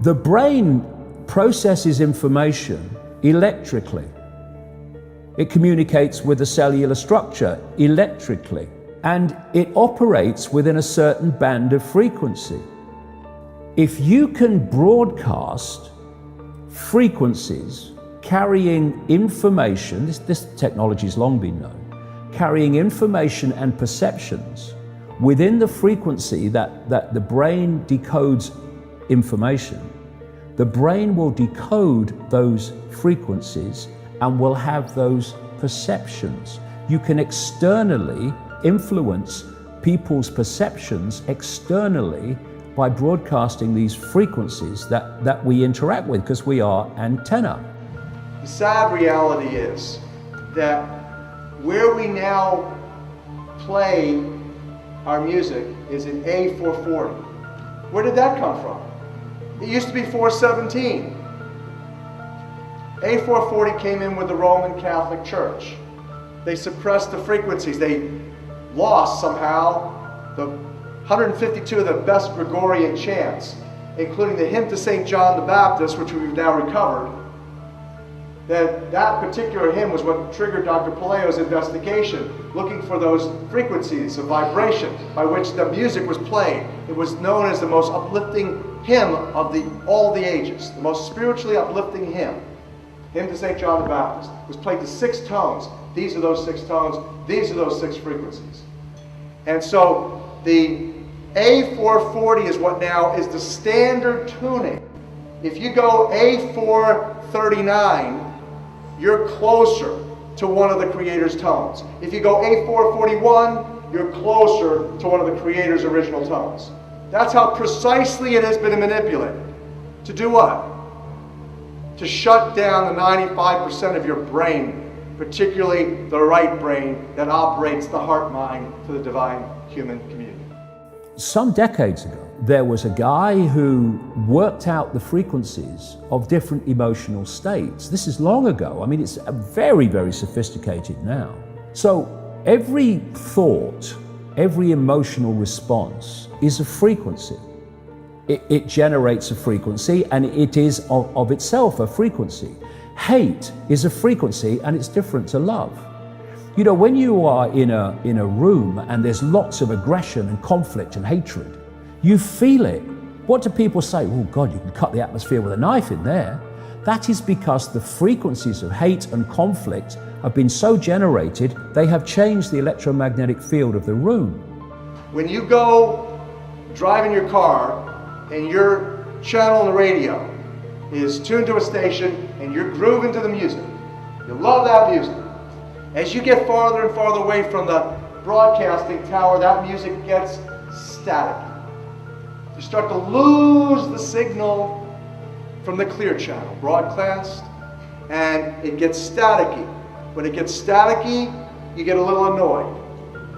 The brain processes information electrically. It communicates with the cellular structure electrically, and it operates within a certain band of frequency. If you can broadcast frequencies carrying information, this technology has long been known, carrying information and perceptions within the frequency that the brain decodes information, the brain will decode those frequencies and will have those perceptions. You can externally influence people's perceptions externally by broadcasting these frequencies that we interact with, because we are antenna. The sad reality is that where we now play our music is in A440. Where did that come from? It used to be 417. A440 came in with the Roman Catholic Church. They suppressed the frequencies. They lost somehow the 152 of the best Gregorian chants, including the hymn to St. John the Baptist, which we've now recovered. That particular hymn was what triggered Dr. Palaio's investigation, looking for those frequencies of vibration by which the music was played. It was known as the most uplifting hymn of all the ages, the most spiritually uplifting hymn. Hymn to St. John the Baptist. It was played to 6 tones. These are those 6 tones. These are those 6 frequencies. And so the A440 is what now is the standard tuning. If you go A439, you're closer to one of the Creator's tones. If you go A441, you're closer to one of the Creator's original tones. That's how precisely it has been manipulated. To do what? To shut down the 95% of your brain, particularly the right brain that operates the heart-mind to the divine human community. Some decades ago, there was a guy who worked out the frequencies of different emotional states. This is long ago. I mean, it's very, very sophisticated now. So every thought, every emotional response is a frequency. It generates a frequency, and it is of itself a frequency. Hate is a frequency, and it's different to love. You know, when you are in a room and there's lots of aggression and conflict and hatred, you feel it. What do people say? Oh God, you can cut the atmosphere with a knife in there. That is because the frequencies of hate and conflict have been so generated, they have changed the electromagnetic field of the room. When you go driving your car and your channel on the radio is tuned to a station and you're grooving to the music, you love that music. As you get farther and farther away from the broadcasting tower, that music gets static. You start to lose the signal from the clear channel, broadcast, and it gets staticky. When it gets staticky, you get a little annoyed.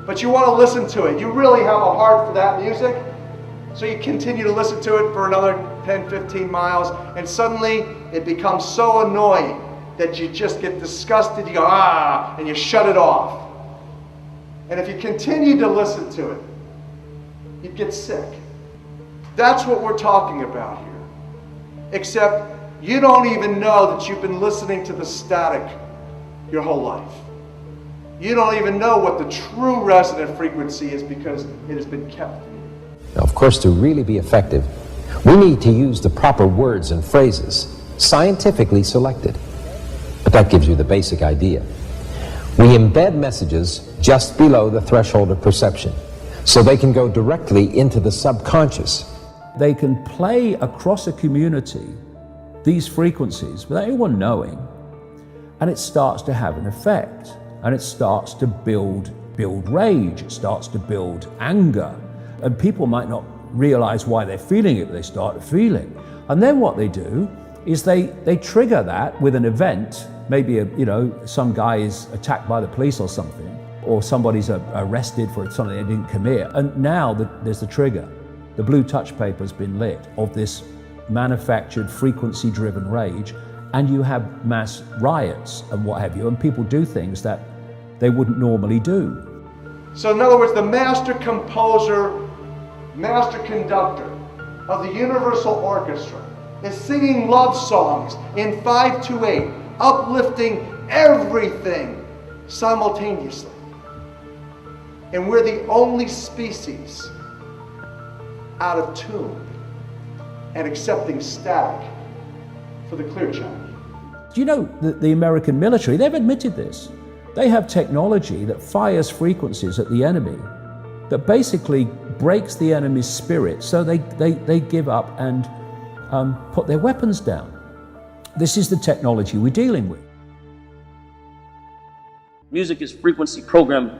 But you want to listen to it. You really have a heart for that music, so you continue to listen to it for another 10, 15 miles, and suddenly it becomes so annoying that you just get disgusted, you go, ah, and you shut it off. And if you continue to listen to it, you get sick. That's what we're talking about here. Except you don't even know that you've been listening to the static your whole life. You don't even know what the true resonant frequency is because it has been kept from you. Now, of course, to really be effective, we need to use the proper words and phrases, scientifically selected. But that gives you the basic idea. We embed messages just below the threshold of perception, so they can go directly into the subconscious. They can play across a community these frequencies without anyone knowing, and it starts to have an effect, and it starts to build rage, it starts to build anger, and people might not realize why they're feeling it, but they start to feel it. And then what they do is they trigger that with an event. Maybe some guy is attacked by the police or something, or somebody's arrested for something they didn't commit, and now there's the trigger. The blue touch paper has been lit of this manufactured frequency-driven rage, and you have mass riots and what have you, and people do things that they wouldn't normally do. So in other words, the master composer, master conductor of the universal orchestra is singing love songs in 5/8, uplifting everything simultaneously. And we're the only species out of tune and accepting static for the clear channel. Do you know that the American military, they've admitted this. They have technology that fires frequencies at the enemy that basically breaks the enemy's spirit so they give up and put their weapons down. This is the technology we're dealing with. Music is frequency programming.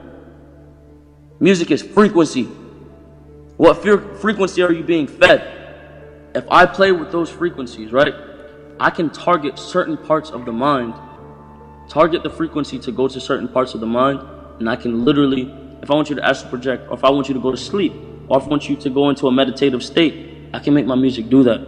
Music is frequency. What frequency are you being fed? If I play with those frequencies, right, I can target certain parts of the mind, target the frequency to go to certain parts of the mind, and I can literally, if I want you to astral project, or if I want you to go to sleep, or if I want you to go into a meditative state, I can make my music do that.